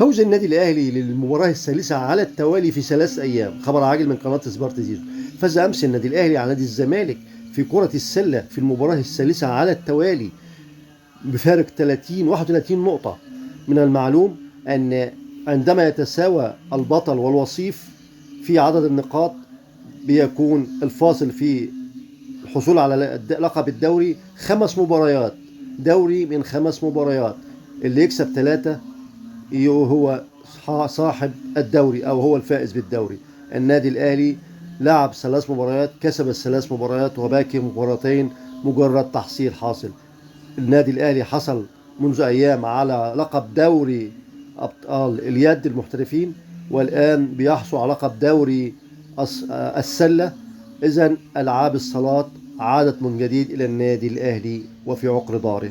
فوز النادي الأهلي للمباراة الثالثة على التوالي في 3 أيام. خبر عاجل من قناة سبورت زيرو. فاز أمس النادي الأهلي على نادي الزمالك في كرة السلة في المباراة الثالثة على التوالي بفارق 31 نقطة. من المعلوم أن عندما يتساوى البطل والوصيف في عدد النقاط بيكون الفاصل في الحصول على لقب الدوري 5 مباريات، دوري من 5 مباريات. اللي يكسب 3 هو صاحب الدوري أو هو الفائز بالدوري. النادي الأهلي لعب 3 مباريات، كسب ال3 مباريات، وباقي مباراتين مجرد تحصيل حاصل. النادي الأهلي حصل منذ أيام على لقب دوري أبطال اليد المحترفين، والآن بيحصل على لقب دوري السلة. إذن ألعاب الصالات عادت من جديد إلى النادي الأهلي وفي عقر داره.